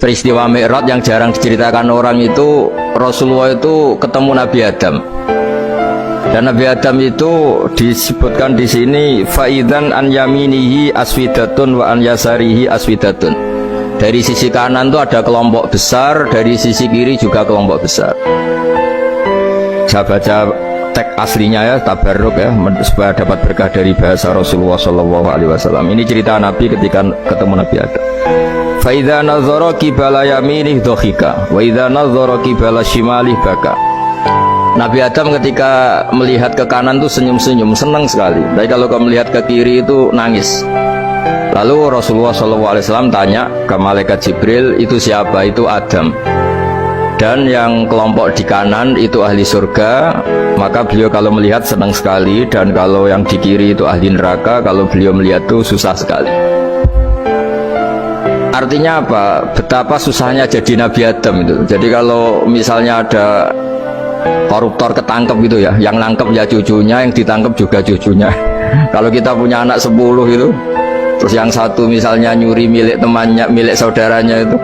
Peristiwa Mi'raj yang jarang diceritakan orang itu, Rasulullah itu ketemu Nabi Adam. Dan Nabi Adam itu disebutkan di sini faidan an yaminihi aswidatun wa an yasarihi aswidatun. Dari sisi kanan itu ada kelompok besar, dari sisi kiri juga kelompok besar. Saya baca teks aslinya ya, tabarruk ya, supaya dapat berkah dari bahasa Rasulullah SAW. Ini cerita Nabi ketika ketemu Nabi Adam. Fa idza nazara qibala yaminih dhahika wa idza nazara qibala shimalih baka. Nabi Adam ketika melihat ke kanan itu senyum-senyum, senang sekali. Tapi kalau melihat ke kiri itu nangis. Lalu Rasulullah SAW tanya ke malaikat Jibril, itu siapa? Itu Adam. Dan yang kelompok di kanan itu ahli surga. Maka beliau kalau melihat senang sekali. Dan kalau yang di kiri itu ahli neraka. Kalau beliau melihat itu susah sekali. Artinya apa? Betapa susahnya jadi Nabi Adam itu. Jadi kalau misalnya ada koruptor ketangkep gitu ya, yang nangkep ya cucunya, yang ditangkep juga cucunya. Kalau kita punya anak 10 itu, terus yang satu misalnya nyuri milik temannya, milik saudaranya itu,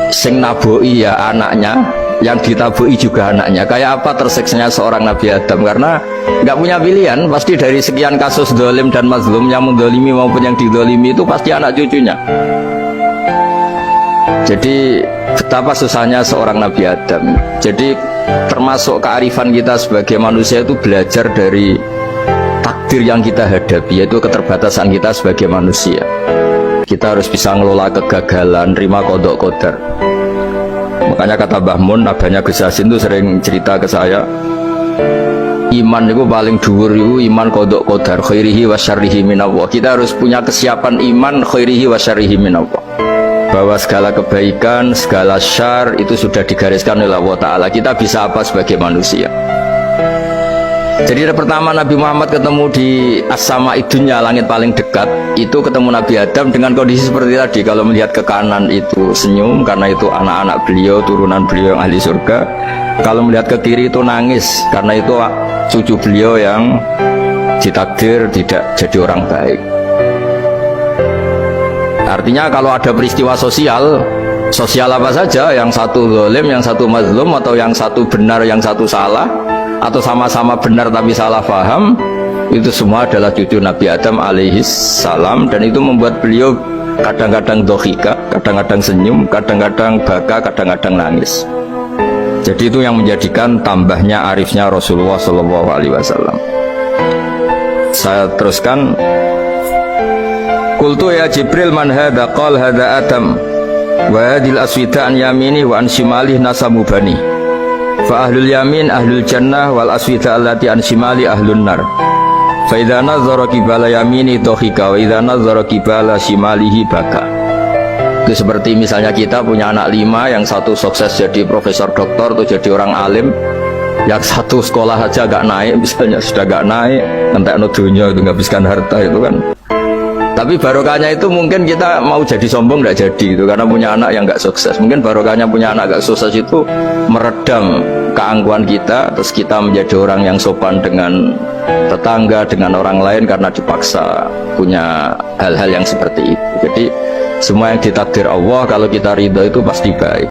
sing naboi ya anaknya, yang ditaboi juga anaknya. Kayak apa tersiksanya seorang Nabi Adam? Karena nggak punya pilihan, pasti dari sekian kasus dolim dan mazlum, yang mendolimi maupun yang didolimi itu pasti anak cucunya. Jadi betapa susahnya seorang Nabi Adam. Jadi termasuk kearifan kita sebagai manusia itu belajar dari takdir yang kita hadapi, yaitu keterbatasan kita sebagai manusia. Kita harus bisa ngelola kegagalan, terima qadha qadar. Makanya kata Mbah Mun, abahnya Gus Yasin itu sering cerita ke saya, iman itu paling dhuwur itu iman qadha qadar, khairihi wa syarrihi minallah. Kita harus punya kesiapan iman khairihi wa syarrihi minallah, bahwa segala kebaikan, segala syar itu sudah digariskan oleh Allah Ta'ala. Kita bisa apa sebagai manusia? Jadi pertama Nabi Muhammad ketemu di as-sama idunya, langit paling dekat, itu ketemu Nabi Adam dengan kondisi seperti tadi. Kalau melihat ke kanan itu senyum, karena itu anak-anak beliau, turunan beliau yang ahli surga. Kalau melihat ke kiri itu nangis, karena itu cucu beliau yang ditakdir tidak jadi orang baik. Artinya kalau ada peristiwa sosial apa saja, yang satu zalim, yang satu mazlum, atau yang satu benar, yang satu salah, atau sama-sama benar tapi salah paham, itu semua adalah cucu Nabi Adam alaihis salam. Dan itu membuat beliau kadang-kadang dohika, kadang-kadang senyum, kadang-kadang baka, kadang-kadang nangis. Jadi itu yang menjadikan tambahnya arifnya Rasulullah SAW. Saya teruskan. Qultu ya Jibril man hadha? Qal hadha Adam wa hadhil aswida an yamini wa an shimalih nasamu bani fa ahlul yamin ahlul jannah wal aswida allati an shimali ahlun nar fa idza nazara qibala yamini dhahika wa idza nazara qibala shimalihi baka. Itu seperti misalnya kita punya anak 5, yang satu sukses jadi profesor doktor atau jadi orang alim, yang satu sekolah aja gak naik, misalnya sudah gak naik, entekno dunya itu nghabiskan harta itu kan. Tapi barokahnya itu mungkin kita mau jadi sombong tidak jadi itu, karena punya anak yang nggak sukses. Mungkin barokahnya punya anak nggak sukses itu meredam keangkuhan kita, terus kita menjadi orang yang sopan dengan tetangga, dengan orang lain, karena dipaksa punya hal-hal yang seperti itu. Jadi semua yang ditakdir Allah, kalau kita ridho itu pasti baik.